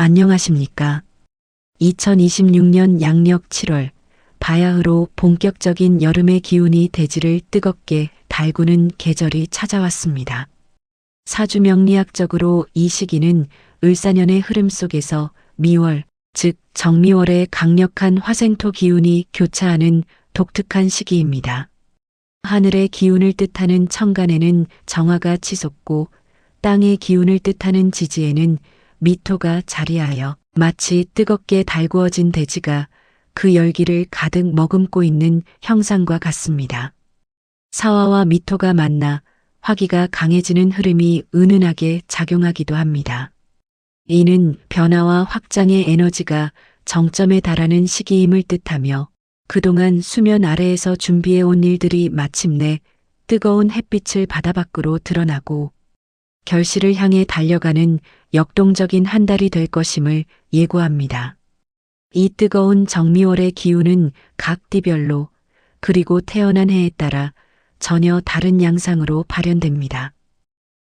안녕하십니까. 2026년 양력 7월 바야흐로 본격적인 여름의 기운이 대지를 뜨겁게 달구는 계절이 찾아왔습니다. 사주 명리학적으로 이 시기는 을사년의 흐름 속에서 미월, 즉 정미월의 강력한 화생토 기운이 교차하는 독특한 시기입니다. 하늘의 기운을 뜻하는 천간에는 정화가 치솟고 땅의 기운을 뜻하는 지지에는 미토가 자리하여 마치 뜨겁게 달구어진 대지가 그 열기를 가득 머금고 있는 형상과 같습니다. 사화와 미토가 만나 화기가 강해지는 흐름이 은은하게 작용하기도 합니다. 이는 변화와 확장의 에너지가 정점에 달하는 시기임을 뜻하며 그동안 수면 아래에서 준비해온 일들이 마침내 뜨거운 햇빛을 바다 밖으로 드러나고 결실을 향해 달려가는 역동적인 한 달이 될 것임을 예고합니다. 이 뜨거운 정미월의 기운은 각 띠별로 그리고 태어난 해에 따라 전혀 다른 양상으로 발현됩니다.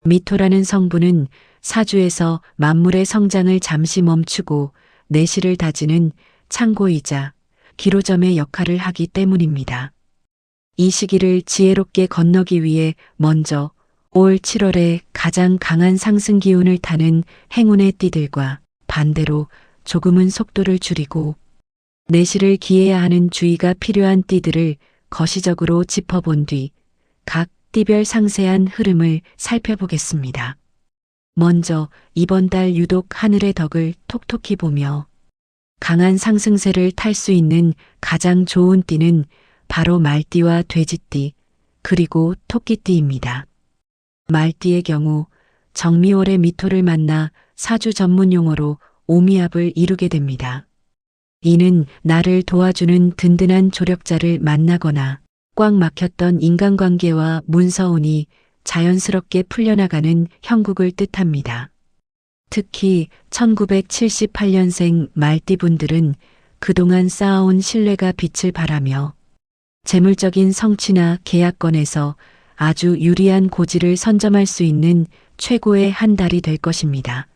미토라는 성분은 사주에서 만물의 성장을 잠시 멈추고 내실을 다지는 창고이자 기로점의 역할을 하기 때문입니다. 이 시기를 지혜롭게 건너기 위해 먼저 올 7월에 가장 강한 상승 기운을 타는 행운의 띠들과 반대로 조금은 속도를 줄이고 내실을 기해야 하는 주의가 필요한 띠들을 거시적으로 짚어본 뒤 각 띠별 상세한 흐름을 살펴보겠습니다. 먼저 이번 달 유독 하늘의 덕을 톡톡히 보며 강한 상승세를 탈 수 있는 가장 좋은 띠는 바로 말띠와 돼지띠 그리고 토끼띠입니다. 말띠의 경우 정미월의 미토를 만나 사주 전문 용어로 오미압을 이루게 됩니다. 이는 나를 도와주는 든든한 조력자를 만나거나 꽉 막혔던 인간관계와 문서운이 자연스럽게 풀려나가는 형국을 뜻합니다. 특히 1978년생 말띠분들은 그동안 쌓아온 신뢰가 빛을 발하며 재물적인 성취나 계약건에서 아주 유리한 고지를 선점할 수 있는 최고의 한 달이 될 것입니다.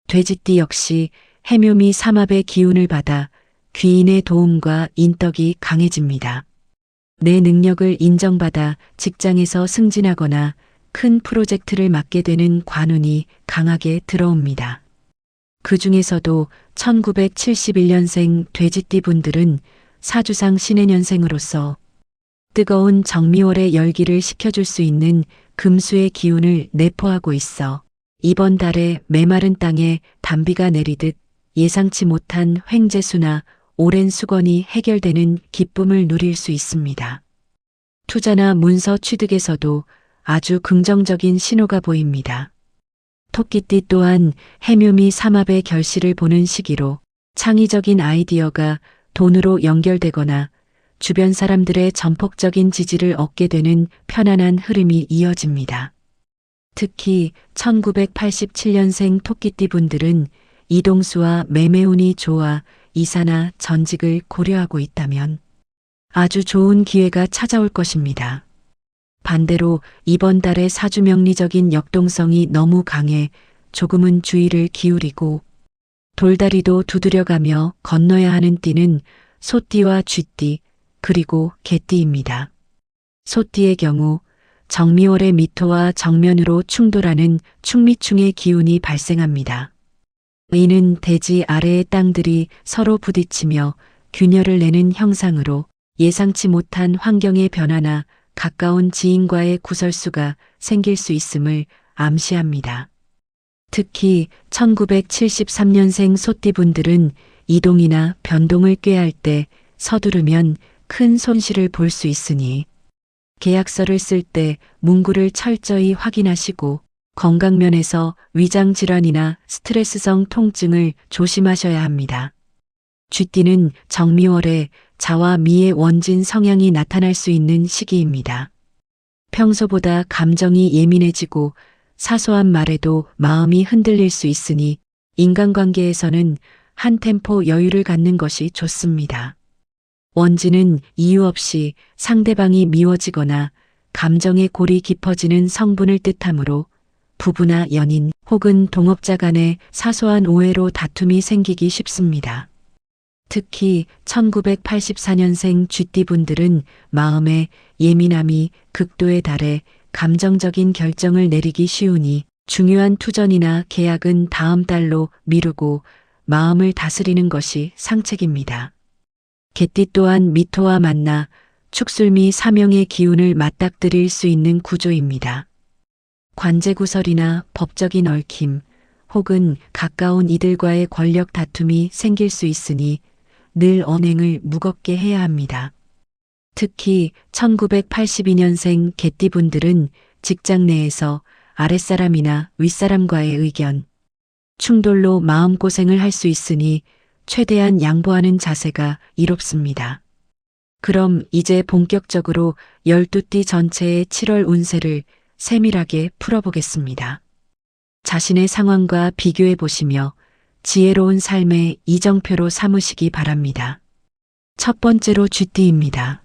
돼지띠 역시 해묘미 삼합의 기운을 받아 귀인의 도움과 인덕이 강해집니다. 내 능력을 인정받아 직장에서 승진하거나 큰 프로젝트를 맡게 되는 관운이 강하게 들어옵니다. 그 중에서도 1971년생 돼지띠 분들은 사주상 신의 년생으로서 뜨거운 정미월의 열기를 식혀줄 수 있는 금수의 기운을 내포하고 있어 이번 달에 메마른 땅에 단비가 내리듯 예상치 못한 횡재수나 오랜 수건이 해결되는 기쁨을 누릴 수 있습니다. 투자나 문서 취득에서도 아주 긍정적인 신호가 보입니다. 토끼띠 또한 해묘미 삼합의 결실을 보는 시기로 창의적인 아이디어가 돈으로 연결되거나 주변 사람들의 전폭적인 지지를 얻게 되는 편안한 흐름이 이어집니다. 특히 1987년생 토끼띠 분들은 이동수와 매매운이 좋아 이사나 전직을 고려하고 있다면 아주 좋은 기회가 찾아올 것입니다. 반대로 이번 달의 사주 명리적인 역동성이 너무 강해 조금은 주의를 기울이고 돌다리도 두드려가며 건너야 하는 띠는 소띠와 쥐띠 그리고 개띠입니다. 소띠의 경우 정미월의 미토와 정면으로 충돌하는 충미충의 기운이 발생합니다. 이는 대지 아래의 땅들이 서로 부딪히며 균열을 내는 형상으로 예상치 못한 환경의 변화나 가까운 지인과의 구설수가 생길 수 있음을 암시합니다. 특히 1973년생 소띠분들은 이동이나 변동을 꾀할 때 서두르면 큰 손실을 볼 수 있으니 계약서를 쓸 때 문구를 철저히 확인하시고 건강면에서 위장질환이나 스트레스성 통증을 조심하셔야 합니다. 쥐띠는 정미월에 자와 미의 원진 성향이 나타날 수 있는 시기입니다. 평소보다 감정이 예민해지고 사소한 말에도 마음이 흔들릴 수 있으니 인간관계에서는 한 템포 여유를 갖는 것이 좋습니다. 원진은 이유 없이 상대방이 미워지거나 감정의 골이 깊어지는 성분을 뜻하므로 부부나 연인 혹은 동업자 간의 사소한 오해로 다툼이 생기기 쉽습니다. 특히 1984년생 쥐띠분들은 마음의 예민함이 극도에 달해 감정적인 결정을 내리기 쉬우니 중요한 투전이나 계약은 다음 달로 미루고 마음을 다스리는 것이 상책입니다. 개띠 또한 미토와 만나 축술미 사명의 기운을 맞닥뜨릴 수 있는 구조입니다. 관제구설이나 법적인 얽힘 혹은 가까운 이들과의 권력 다툼이 생길 수 있으니 늘 언행을 무겁게 해야 합니다. 특히 1982년생 개띠분들은 직장 내에서 아랫사람이나 윗사람과의 의견, 충돌로 마음고생을 할 수 있으니 최대한 양보하는 자세가 이롭습니다. 그럼 이제 본격적으로 12띠 전체의 7월 운세를 세밀하게 풀어보겠습니다. 자신의 상황과 비교해 보시며 지혜로운 삶의 이정표로 삼으시기 바랍니다. 첫 번째로 쥐띠입니다.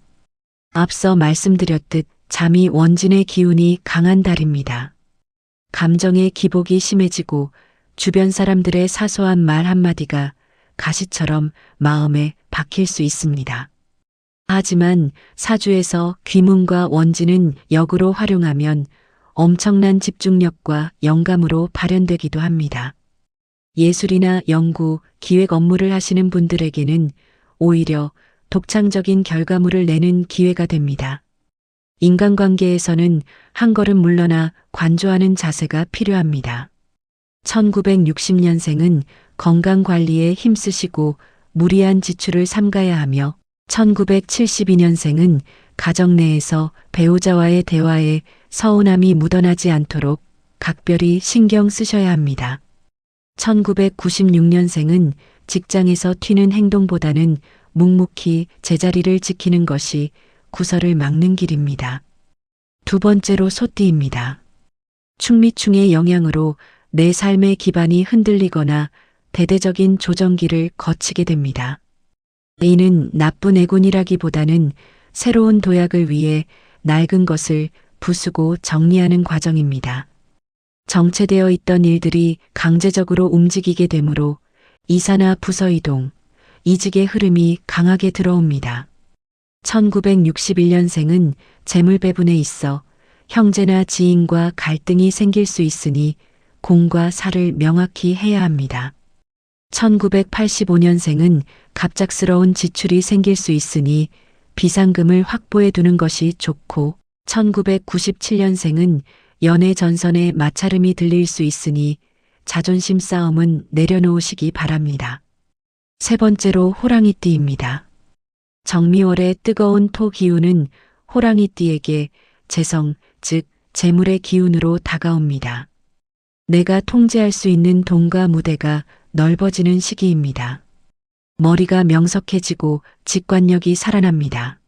앞서 말씀드렸듯 잠이 원진의 기운이 강한 달입니다. 감정의 기복이 심해지고 주변 사람들의 사소한 말 한마디가 가시처럼 마음에 박힐 수 있습니다. 하지만 사주에서 귀문과 원진은 역으로 활용하면 엄청난 집중력과 영감으로 발현되기도 합니다. 예술이나 연구, 기획 업무를 하시는 분들에게는 오히려 독창적인 결과물을 내는 기회가 됩니다. 인간관계에서는 한 걸음 물러나 관조하는 자세가 필요합니다. 1960년생은 건강관리에 힘쓰시고 무리한 지출을 삼가야 하며 1972년생은 가정 내에서 배우자와의 대화에 서운함이 묻어나지 않도록 각별히 신경 쓰셔야 합니다. 1996년생은 직장에서 튀는 행동보다는 묵묵히 제자리를 지키는 것이 구설을 막는 길입니다. 두 번째로 소띠입니다. 충미충의 영향으로 내 삶의 기반이 흔들리거나 대대적인 조정기를 거치게 됩니다. 이는 나쁜 애군이라기보다는 새로운 도약을 위해 낡은 것을 부수고 정리하는 과정입니다. 정체되어 있던 일들이 강제적으로 움직이게 되므로 이사나 부서 이동, 이직의 흐름이 강하게 들어옵니다. 1961년생은 재물 배분에 있어 형제나 지인과 갈등이 생길 수 있으니 공과 사를 명확히 해야 합니다. 1985년생은 갑작스러운 지출이 생길 수 있으니 비상금을 확보해 두는 것이 좋고 1997년생은 연애 전선에 마찰음이 들릴 수 있으니 자존심 싸움은 내려놓으시기 바랍니다. 세 번째로 호랑이띠입니다. 정미월의 뜨거운 토 기운은 호랑이띠에게 재성, 즉 재물의 기운으로 다가옵니다. 내가 통제할 수 있는 돈과 무대가 넓어지는 시기입니다. 머리가 명석해지고 직관력이 살아납니다.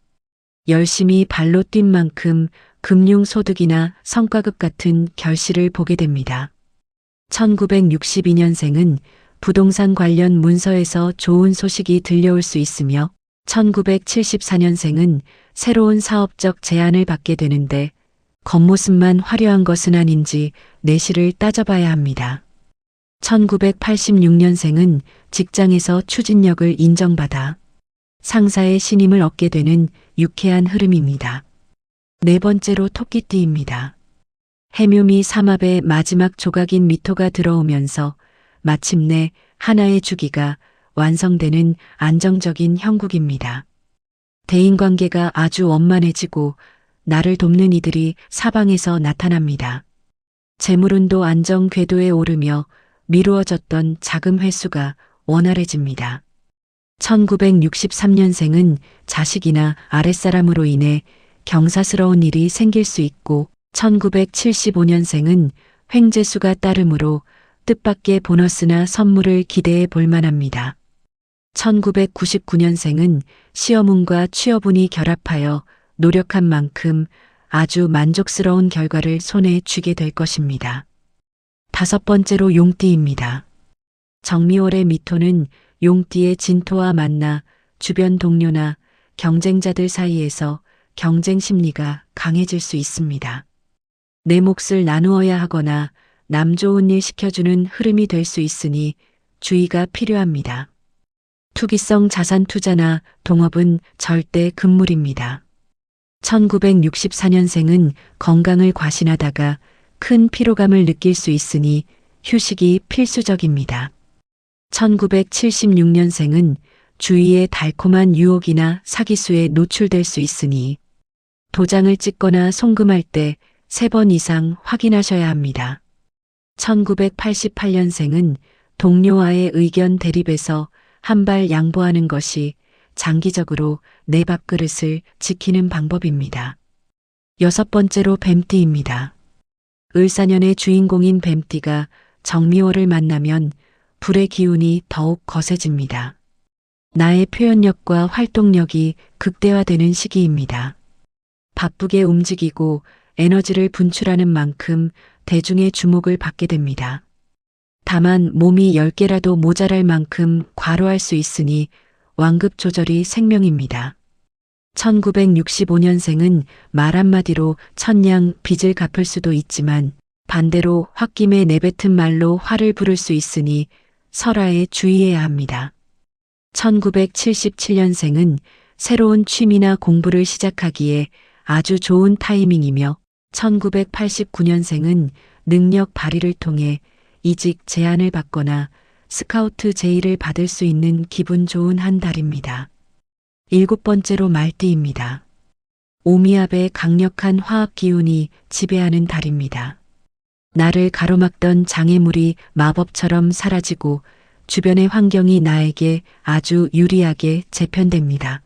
열심히 발로 뛴 만큼 금융소득이나 성과급 같은 결실을 보게 됩니다. 1962년생은 부동산 관련 문서에서 좋은 소식이 들려올 수 있으며 1974년생은 새로운 사업적 제안을 받게 되는데 겉모습만 화려한 것은 아닌지 내실을 따져봐야 합니다. 1986년생은 직장에서 추진력을 인정받아 상사의 신임을 얻게 되는 유쾌한 흐름입니다. 네 번째로 토끼띠입니다. 해묘미 삼합의 마지막 조각인 미토가 들어오면서 마침내 하나의 주기가 완성되는 안정적인 형국입니다. 대인관계가 아주 원만해지고 나를 돕는 이들이 사방에서 나타납니다. 재물운도 안정 궤도에 오르며 미루어졌던 자금 회수가 원활해집니다. 1963년생은 자식이나 아랫사람으로 인해 경사스러운 일이 생길 수 있고 1975년생은 횡재수가 따르므로 뜻밖의 보너스나 선물을 기대해 볼 만합니다. 1999년생은 시험운과 취업운이 결합하여 노력한 만큼 아주 만족스러운 결과를 손에 쥐게 될 것입니다. 다섯 번째로 용띠입니다. 정미월의 미토는 용띠의 진토와 만나 주변 동료나 경쟁자들 사이에서 경쟁 심리가 강해질 수 있습니다. 내 몫을 나누어야 하거나 남 좋은 일 시켜주는 흐름이 될 수 있으니 주의가 필요합니다. 투기성 자산 투자나 동업은 절대 금물입니다. 1964년생은 건강을 과신하다가 큰 피로감을 느낄 수 있으니 휴식이 필수적입니다. 1976년생은 주위의 달콤한 유혹이나 사기수에 노출될 수 있으니 도장을 찍거나 송금할 때 3번 이상 확인하셔야 합니다. 1988년생은 동료와의 의견 대립에서 한 발 양보하는 것이 장기적으로 내 밥그릇을 지키는 방법입니다. 6번째로 뱀띠입니다. 을사년의 주인공인 뱀띠가 정미호를 만나면 불의 기운이 더욱 거세집니다. 나의 표현력과 활동력이 극대화되는 시기입니다. 바쁘게 움직이고 에너지를 분출하는 만큼 대중의 주목을 받게 됩니다. 다만 몸이 10개라도 모자랄 만큼 과로할 수 있으니 완급 조절이 생명입니다. 1965년생은 말 한마디로 천냥 빚을 갚을 수도 있지만 반대로 홧김에 내뱉은 말로 화를 부를 수 있으니 설화에 주의해야 합니다. 1977년생은 새로운 취미나 공부를 시작하기에 아주 좋은 타이밍이며 1989년생은 능력 발휘를 통해 이직 제안을 받거나 스카우트 제의를 받을 수 있는 기분 좋은 한 달입니다. 7번째로 말띠입니다. 오미압의 강력한 화학 기운이 지배하는 달입니다. 나를 가로막던 장애물이 마법처럼 사라지고 주변의 환경이 나에게 아주 유리하게 재편됩니다.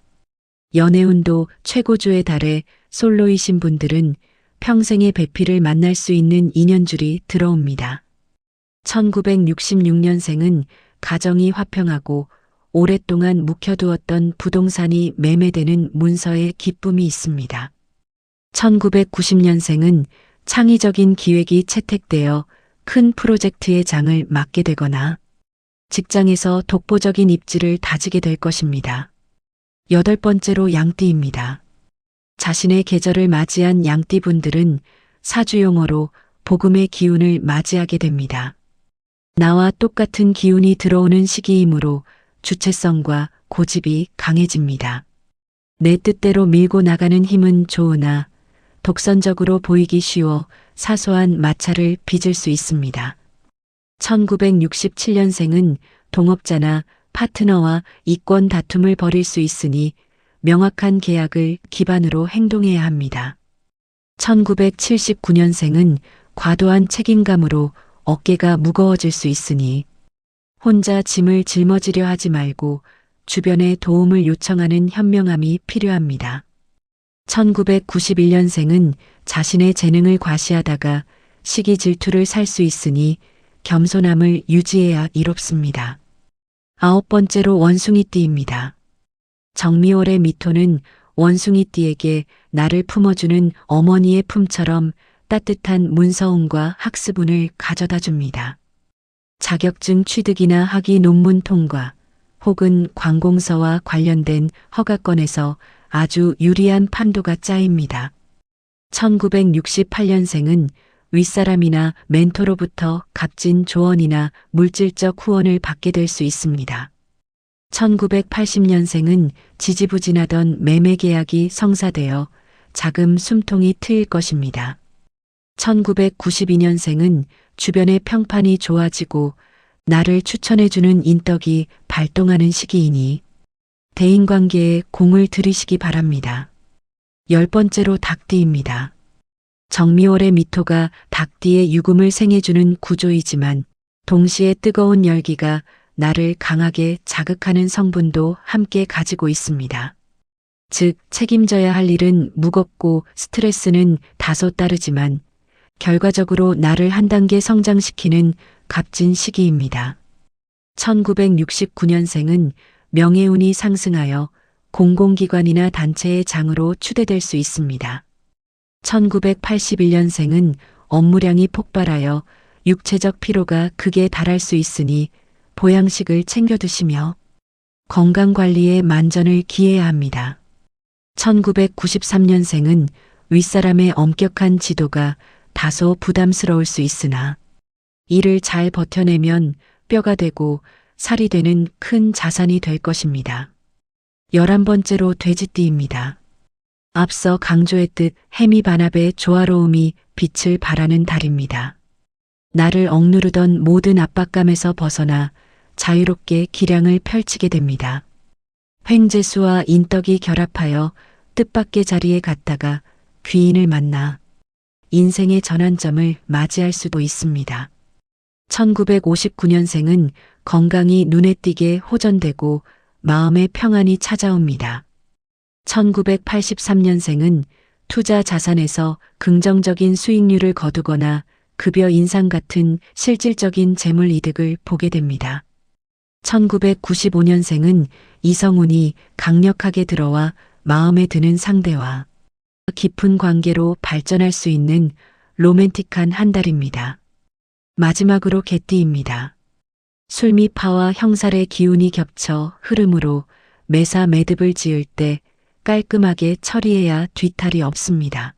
연애운도 최고조에 달해 솔로이신 분들은 평생의 배필을 만날 수 있는 인연줄이 들어옵니다. 1966년생은 가정이 화평하고 오랫동안 묵혀두었던 부동산이 매매되는 문서에 기쁨이 있습니다. 1990년생은 창의적인 기획이 채택되어 큰 프로젝트의 장을 맡게 되거나 직장에서 독보적인 입지를 다지게 될 것입니다. 8번째로 양띠입니다. 자신의 계절을 맞이한 양띠분들은 사주용어로 복음의 기운을 맞이하게 됩니다. 나와 똑같은 기운이 들어오는 시기이므로 주체성과 고집이 강해집니다. 내 뜻대로 밀고 나가는 힘은 좋으나 독선적으로 보이기 쉬워 사소한 마찰을 빚을 수 있습니다. 1967년생은 동업자나 파트너와 이권 다툼을 벌일 수 있으니 명확한 계약을 기반으로 행동해야 합니다. 1979년생은 과도한 책임감으로 어깨가 무거워질 수 있으니 혼자 짐을 짊어지려 하지 말고 주변의 도움을 요청하는 현명함이 필요합니다. 1991년생은 자신의 재능을 과시하다가 시기 질투를 살 수 있으니 겸손함을 유지해야 이롭습니다. 9번째로 원숭이띠입니다. 정미월의 미토는 원숭이띠에게 나를 품어주는 어머니의 품처럼 따뜻한 문서운과 학습운을 가져다 줍니다. 자격증 취득이나 학위 논문 통과 혹은 관공서와 관련된 허가건에서 아주 유리한 판도가 짜입니다. 1968년생은 윗사람이나 멘토로부터 값진 조언이나 물질적 후원을 받게 될 수 있습니다. 1980년생은 지지부진하던 매매 계약이 성사되어 자금 숨통이 트일 것입니다. 1992년생은 주변의 평판이 좋아지고 나를 추천해주는 인덕이 발동하는 시기이니 대인관계에 공을 들이시기 바랍니다. 10번째로 닭띠입니다. 정미월의 미토가 닭띠의 유금을 생해주는 구조이지만 동시에 뜨거운 열기가 나를 강하게 자극하는 성분도 함께 가지고 있습니다. 즉 책임져야 할 일은 무겁고 스트레스는 다소 따르지만 결과적으로 나를 한 단계 성장시키는 값진 시기입니다. 1969년생은 명예운이 상승하여 공공기관이나 단체의 장으로 추대될 수 있습니다. 1981년생은 업무량이 폭발하여 육체적 피로가 극에 달할 수 있으니 보양식을 챙겨 드시며 건강관리에 만전을 기해야 합니다. 1993년생은 윗사람의 엄격한 지도가 다소 부담스러울 수 있으나 이를 잘 버텨내면 뼈가 되고 살이 되는 큰 자산이 될 것입니다. 11번째로 돼지띠입니다. 앞서 강조했듯 해미 반합의 조화로움이 빛을 발하는 달입니다. 나를 억누르던 모든 압박감에서 벗어나 자유롭게 기량을 펼치게 됩니다. 횡재수와 인덕이 결합하여 뜻밖의 자리에 갔다가 귀인을 만나 인생의 전환점을 맞이할 수도 있습니다. 1959년생은 건강이 눈에 띄게 호전되고 마음의 평안이 찾아옵니다. 1983년생은 투자 자산에서 긍정적인 수익률을 거두거나 급여 인상 같은 실질적인 재물 이득을 보게 됩니다. 1995년생은 이성운이 강력하게 들어와 마음에 드는 상대와 깊은 관계로 발전할 수 있는 로맨틱한 한 달입니다. 마지막으로 개띠입니다. 술미파와 형살의 기운이 겹쳐 흐름으로 매사 매듭을 지을 때 깔끔하게 처리해야 뒤탈이 없습니다.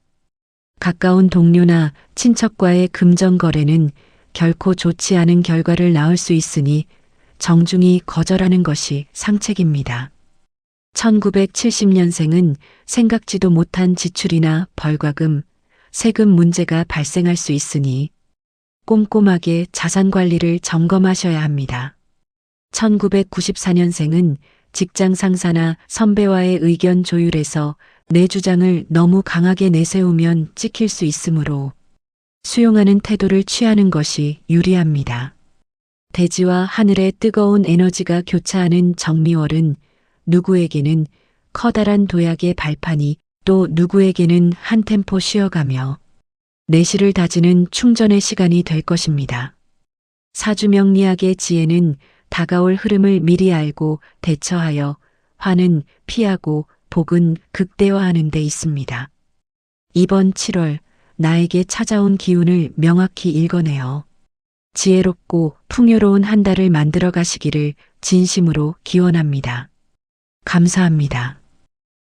가까운 동료나 친척과의 금전 거래는 결코 좋지 않은 결과를 낳을 수 있으니 정중히 거절하는 것이 상책입니다. 1970년생은 생각지도 못한 지출이나 벌과금, 세금 문제가 발생할 수 있으니 꼼꼼하게 자산 관리를 점검하셔야 합니다. 1994년생은 직장 상사나 선배와의 의견 조율에서 내 주장을 너무 강하게 내세우면 찍힐 수 있으므로 수용하는 태도를 취하는 것이 유리합니다. 대지와 하늘의 뜨거운 에너지가 교차하는 정미월은 누구에게는 커다란 도약의 발판이 또 누구에게는 한 템포 쉬어가며 내실을 다지는 충전의 시간이 될 것입니다. 사주명리학의 지혜는 다가올 흐름을 미리 알고 대처하여 화는 피하고 복은 극대화하는 데 있습니다. 이번 7월 나에게 찾아온 기운을 명확히 읽어내어 지혜롭고 풍요로운 한 달을 만들어 가시기를 진심으로 기원합니다. 감사합니다.